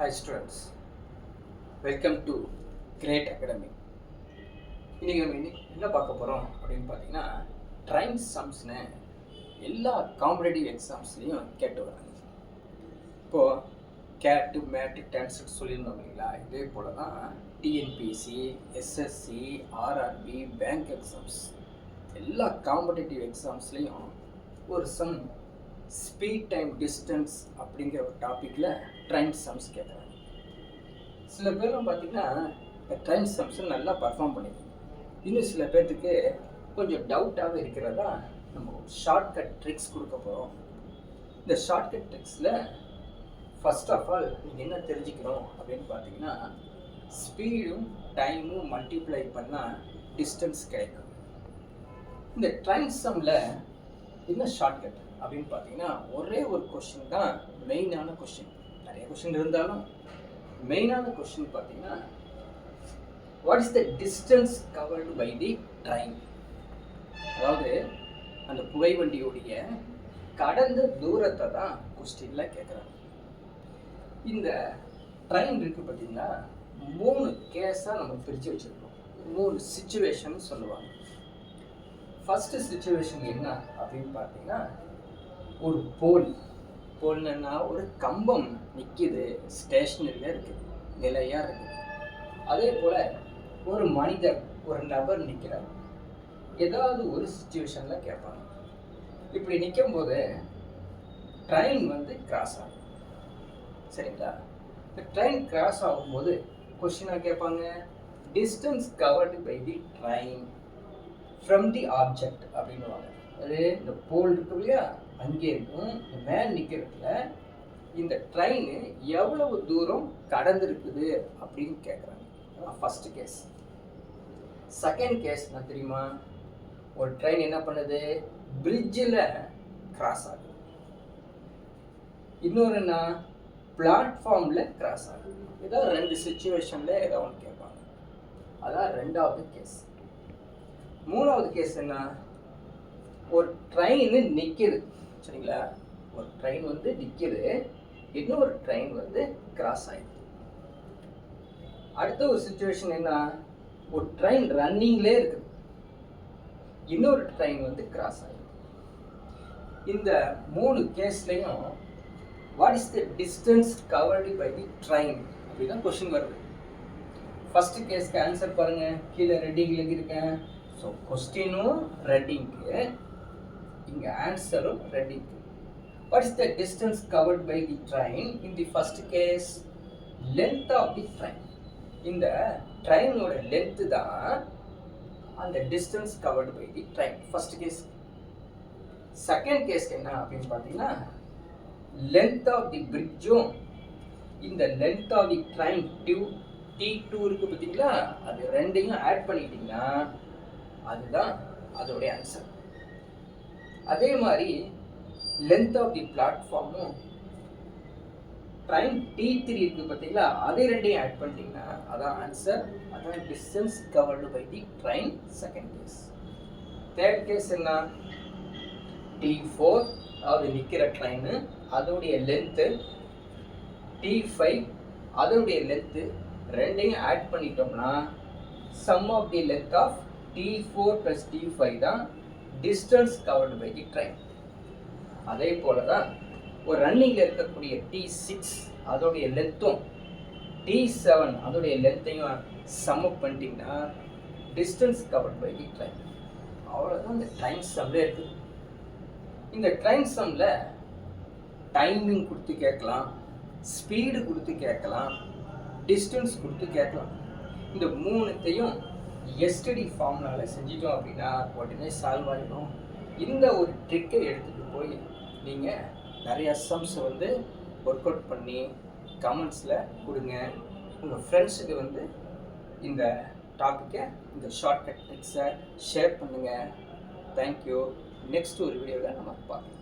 Hi students, welcome to Great Academy. இன்றைக்கி நம்ம என்ன பார்க்க போகிறோம் அப்படின்னு பார்த்தீங்கன்னா ட்ரைன் சம்ஸ்னு எல்லா காம்படேட்டிவ் எக்ஸாம்ஸ்லேயும் கேட்டு வராங்க. இப்போது கேட்டு மேட்டு டான்செட் சொல்லியிருந்தோம் இல்லைங்களா, இதே போல் தான் TNPSC, SSC, RRB, bank exams எல்லா காம்படேட்டிவ் எக்ஸாம்ஸ்லேயும் ஒரு சம் ஸ்பீட் டைம் டிஸ்டன்ஸ் அப்படிங்கிற ஒரு டாப்பிக்கில் ட்ரைன் சம்ஸ் கேட்குறாங்க. சில பேரும் பார்த்திங்கன்னா இந்த ட்ரைன் சம்ஸை நல்லா பர்ஃபார்ம் பண்ணிக்கணும். இன்னும் சில பேர்த்துக்கு கொஞ்சம் டவுட்டாகவே இருக்கிறதா நம்ம ஷார்ட்கட் ட்ரிக்ஸ் கொடுக்க போகிறோம். இந்த ஷார்ட்கட் ட்ரிக்ஸில் ஃபஸ்ட் ஆஃப் ஆல் நீங்கள் என்ன தெரிஞ்சுக்கணும் அப்படின்னு பார்த்தீங்கன்னா, ஸ்பீடும் டைமும் மல்டிப்ளை பண்ணால் டிஸ்டன்ஸ் கிடைக்கும். இந்த ட்ரைன் சம்மில் என்ன ஷார்ட்கட் அப்படின்னு பார்த்தீங்கன்னா, ஒரே ஒரு கொஷின் தான் மெயினான கொஷின். நிறைய கொஷின் இருந்தாலும் மெயினான கொஷின் பார்த்தீங்கன்னா, what is the distance covered by the train? அதாவது அந்த புகைவண்டியுடைய கடந்த தூரத்தை தான் கொஸ்டினில் கேட்குறாங்க. இந்த ட்ரெயின் இருக்குது பார்த்தீங்கன்னா, 3 கேஸாக நம்ம பிரித்து வச்சுருக்கோம். 3 சிச்சுவேஷன் சொல்லுவாங்க. ஃபஸ்ட்டு சிச்சுவேஷன் என்ன அப்படின்னு பார்த்தீங்கன்னா, ஒரு போல்னா ஒரு கம்பம் நிற்கிது, ஸ்டேஷனரியாக இருக்குது, நிலையாக இருக்குது. அதே போல் ஒரு மனிதர், ஒரு நபர் நிற்கிறார். ஏதாவது ஒரு சிச்சுவேஷனில் கேட்பாங்க. இப்படி நிற்கும்போது ட்ரெயின் கிராஸ் ஆகும். சரிங்களா? இந்த ட்ரெயின் கிராஸ் ஆகும்போது கொஸ்டினாக கேட்பாங்க, distance covered by the train from the object அப்படின்னுவாங்க. அது இந்த போல் இருக்கு இல்லையா, அங்கே இருக்கும். இந்த மேன் நிற்கிறதுல இந்த ட்ரெயின் எவ்வளவு தூரம் கடந்திருக்குது அப்படின்னு கேட்குறாங்க. First case. செகண்ட் கேஸ் என்ன தெரியுமா? ஒரு ட்ரெயின் என்ன பண்ணுது, பிரிட்ஜில் கிராஸ் ஆகுது. இன்னொரு என்ன, பிளாட்ஃபார்மில் கிராஸ் ஆகுது. ஏதோ 2 சிச்சுவேஷனில் ஏதோ ஒன்று கேட்பாங்க. அதான் 2வது கேஸ். 3வது கேஸ் என்ன, ஒரு ட்ரெயின் நிற்கிது. சரிங்களா? ஒரு ட்ரெயின் நிற்கிது, இன்னொரு ட்ரெயின் கிராஸ் ஆகிடுது. அடுத்த ஒரு சிச்சுவேஷன் என்ன, ஒரு ட்ரெயின் ரன்னிங்லே இருக்குது, இன்னொரு ட்ரெயின் கிராஸ் ஆகிடுது. இந்த 3 கேஸ்லையும் what is the distance covered by the train அப்படிதான் கொஸ்டின் வருது. ஃபர்ஸ்ட் கேஸ்க்கு ஆன்சர் பாருங்க, கீழே ரெட்டிங் எழுதியிருக்கேன். ஸோ கொஸ்டினும் ரெட்டிங்க்கு, இங்கே ஆன்சரும் ரெட்டிங்க்கு. What is the distance covered by the train? In the first case length of the train. இந்த ட்ரெயினோட லென்த்து தான் அந்த distance covered by the train first case. Second கேஸ்க்கு என்ன அப்படின்னு பார்த்தீங்கன்னா, லென்த் ஆஃப் தி பிரிட்ஜும் இந்த length of the train T2 இருக்கு பார்த்தீங்களா, அது ரெண்டையும் ஆட் பண்ணிட்டீங்கன்னா அதுதான் அதோடைய ஆன்சர். அதே மாதிரி லென்த் ஆஃப் தி பிளாட்ஃபார்மும் ட்ரெயின் T3 இருக்கு பார்த்தீங்களா, அதை ரெண்டையும் ஆட் பண்ணிட்டீங்கன்னா அதான் ஆன்சர். அதான் distance covered by the train second case. Third case என்ன, T4 அதாவது நிற்கிற ட்ரெயின், அதோடைய லென்த்து T5 அதோடைய லென்த்து ரெண்டையும் ஆட் பண்ணிட்டோம்னா sum of the length of T4 + T5 தான் distance covered by the train. அதே போல தான் ஒரு ரன்னிங்கில் இருக்கக்கூடிய T6 அதோடைய லென்த்தும் T7 அதோடைய லென்த்தையும் சம் அப் பண்ணிட்டீங்கன்னா distance covered by the train. அவ்வளோதான் இந்த ட்ரெயின் சம்மில் இருக்குது. இந்த ட்ரெயின் சம்மில் டைமிங் கொடுத்து கேட்கலாம், ஸ்பீடு கொடுத்து கேட்கலாம், டிஸ்டன்ஸ் கொடுத்து கேட்கலாம். இந்த 3த்தையும் எஸ்டடி ஃபார்முலாவில் செஞ்சிட்டோம் அப்படின்னா உடனே சால்வ் ஆகிடும். இந்த ஒரு ட்ரிக்கை எடுத்துகிட்டு போய் நீங்கள் நிறையா சம்ஸை ஒர்க் அவுட் பண்ணி கமெண்ட்ஸில் கொடுங்க. உங்கள் ஃப்ரெண்ட்ஸுக்கு இந்த டாப்பிக்கை, இந்த ஷார்ட்கட் ட்ரிக்ஸை ஷேர் பண்ணுங்கள். தேங்க்யூ. நெக்ஸ்ட் ஒரு வீடியோவில் நம்ம பார்க்கலாம்.